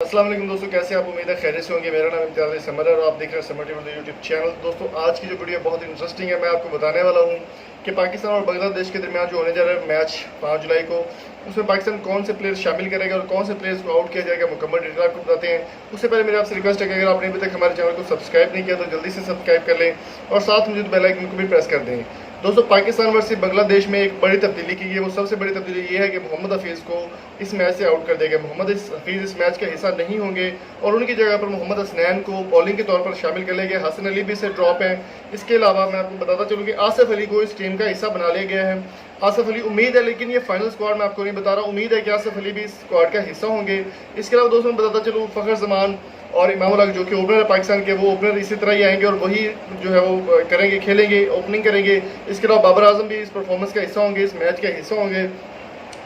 अस्सलाम वालेकुम दोस्तों, कैसे आप? उम्मीद है खैरियत से होंगे। मेरा नाम इम्तियाज़ समर है और आप देख रहे हैं समर टीवी यूट्यूब चैनल। दोस्तों, आज की जो वीडियो बहुत इंटरेस्टिंग है, मैं आपको बताने वाला हूँ कि पाकिस्तान और बांग्लादेश के दरमियान जो होने जा रहा है मैच 5 जुलाई को, उसमें पाकिस्तान कौन से प्लेयर्स शामिल करेगा और कौन से प्लेयर्स को आउट किया जाएगा, मुकम्मल डिटेल आपको बताते हैं। उससे पहले मेरी आपसे रिक्वेस्ट है कि अगर आपने अभी तक हमारे चैनल को सब्सक्राइब नहीं किया तो जल्दी से सब्सक्राइब कर लें और साथ में जो बेल आइकन को भी प्रेस कर दें। दोस्तों, पाकिस्तान वर्सेस बांग्लादेश में एक बड़ी तब्दीली की है। वो सबसे बड़ी तब्दीली ये है कि मोहम्मद हफीज़ को इस मैच से आउट कर दिया गया। मोहम्मद हफीज़ इस मैच का हिस्सा नहीं होंगे और उनकी जगह पर मोहम्मद हसनैन को बॉलिंग के तौर पर शामिल कर लिया गया। हसन अली भी इससे ड्रॉप है। इसके अलावा मैं आपको बताता चलूँ कि आसिफ अली को इस टीम का हिस्सा बना लिया गया है। आसिफ अली उम्मीद है, लेकिन ये फाइनल स्क्वाड मैं आपको नहीं बता रहा, उम्मीद है कि आसिफ अली भी इस स्क्वाड का हिस्सा होंगे। इसके अलावा दोस्तों मैं बताता चलूँ फ़खर जमान और इमाम उल हक जो कि ओपनर है पाकिस्तान के, वो ओपनर इसी तरह ही आएंगे और वही जो है वो करेंगे, खेलेंगे, ओपनिंग करेंगे। इसके अलावा बाबर आजम भी इस परफॉर्मेंस का हिस्सा होंगे, इस मैच का हिस्सा होंगे।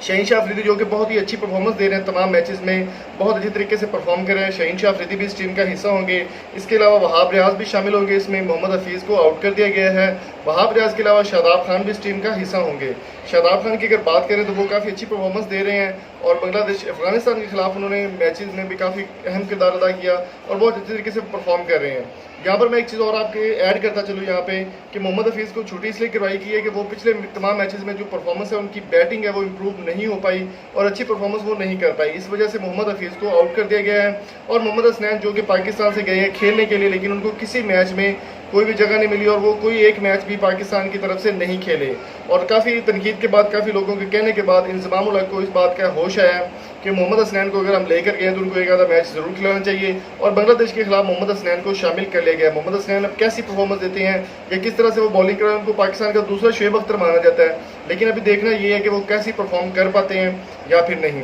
शहीन अफरीदी जो कि बहुत ही अच्छी परफॉर्मेंस दे रहे हैं, तमाम मैचेस में बहुत अच्छी तरीके से परफॉर्म कर रहे हैं, शहीन अफरीदी भी इस टीम का हिस्सा होंगे। इसके अलावा वहाब रियाज भी शामिल होंगे इसमें। मोहम्मद हफीज़ को आउट कर दिया गया है। वहाब रियाज के अलावा शादाब खान भी इस टीम का हिस्सा होंगे। शादाब खान की अगर बात करें तो वो काफ़ी अच्छी परफॉर्मेंस दे रहे हैं और बांग्लादेश अफगानिस्तान के खिलाफ उन्होंने मैचेस में भी काफ़ी अहम किरदार अदा किया और बहुत अच्छे तरीके से परफॉर्म कर रहे हैं। यहाँ पर मैं एक चीज़ और आपके ऐड करता चलूँ यहाँ पे कि मोहम्मद हफीज़ को छुट्टी इसलिए करवाई की है कि वो पिछले तमाम मैचेस में जो परफॉर्मेंस है, उनकी बैटिंग है वो इम्प्रूव नहीं हो पाई और अच्छी परफॉर्मेंस वो नहीं कर पाई। इस वजह से मोहम्मद हफीज़ को आउट कर दिया गया है। और मोहम्मद हसनैन जो कि पाकिस्तान से गए हैं खेलने के लिए, लेकिन उनको किसी मैच में कोई भी जगह नहीं मिली और वो कोई एक मैच भी पाकिस्तान की तरफ से नहीं खेले। और काफ़ी तनकीद के बाद, काफ़ी लोगों के कहने के बाद इंतज़ाम उल हक को इस बात का होश आया कि मोहम्मद हसनैन को अगर हम लेकर गए तो उनको एक आधा मैच ज़रूर खिलाना चाहिए और बांग्लादेश के खिलाफ मोहम्मद हसनैन को शामिल कर लिया गया। मोहम्मद हसनैन अब कैसी परफॉर्मेंस देते हैं या किस तरह से वो बॉलिंग कर रहे हैं, उनको पाकिस्तान का दूसरा शुएब अख्तर माना जाता है, लेकिन अभी देखना ये है कि वो कैसी परफॉर्म कर पाते हैं या फिर नहीं।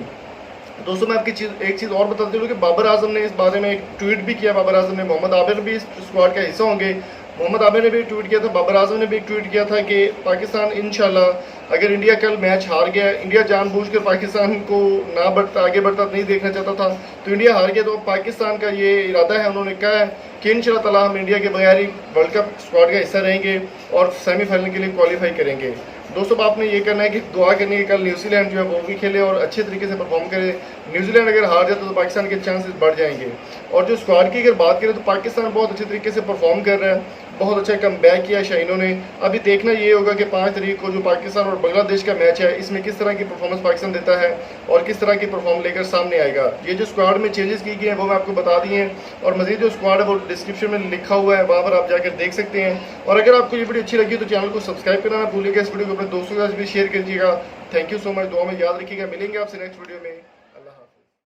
दोस्तों, मैं आपकी एक चीज़ और बताते हूँ कि बाबर आजम ने इस बारे में एक ट्वीट भी किया। बाबर आजम ने, मोहम्मद आबिर भी इस स्क्वाड का हिस्सा होंगे। मोहम्मद आबिर ने भी ट्वीट किया था, बाबर आजम ने भी ट्वीट किया था कि पाकिस्तान इंशाल्लाह अगर इंडिया कल मैच हार गया, इंडिया जानबूझकर पाकिस्तान को आगे बढ़ता नहीं देखना चाहता था, तो इंडिया हार गया तो पाकिस्तान का ये इरादा है, उन्होंने कहा है कि इंशाल्लाह ताला हम इंडिया के बगैर ही वर्ल्ड कप स्क्वाड का हिस्सा रहेंगे और सेमीफाइनल के लिए क्वालिफाई करेंगे। दोस्तों, आपने ये करना है कि दुआ करनी है कि कल न्यूजीलैंड जो है वो भी खेले और अच्छे तरीके से परफॉर्म करे। न्यूजीलैंड अगर हार जाए तो पाकिस्तान के चांसेस बढ़ जाएंगे। और जो स्क्वाड की अगर बात करें तो पाकिस्तान बहुत अच्छे तरीके से परफॉर्म कर रहा है, बहुत अच्छा कम बैक किया शाहीनों ने। अभी देखना ये होगा कि 5 तारीख को जो पाकिस्तान और बांग्लादेश का मैच है, इसमें किस तरह की परफॉर्मेंस पाकिस्तान देता है और किस तरह की परफॉर्म लेकर सामने आएगा। ये जो स्क्वाड में चेंजेस की गए हैं वो मैं आपको बता दिए हैं और मजीद जो स्क्वाड है वो डिस्क्रिप्शन में लिखा हुआ है, वहाँ पर आप जाकर देख सकते हैं। और अगर आपको ये वीडियो अच्छी लगी तो चैनल को सब्सक्राइब करना ना भूलिएगा। इस वीडियो को अपने दोस्तों के साथ भी शेयर कीजिएगा। Thank you so much. दुआ में याद रखिएगा। मिलेंगे आपसे नेक्स्ट वीडियो में।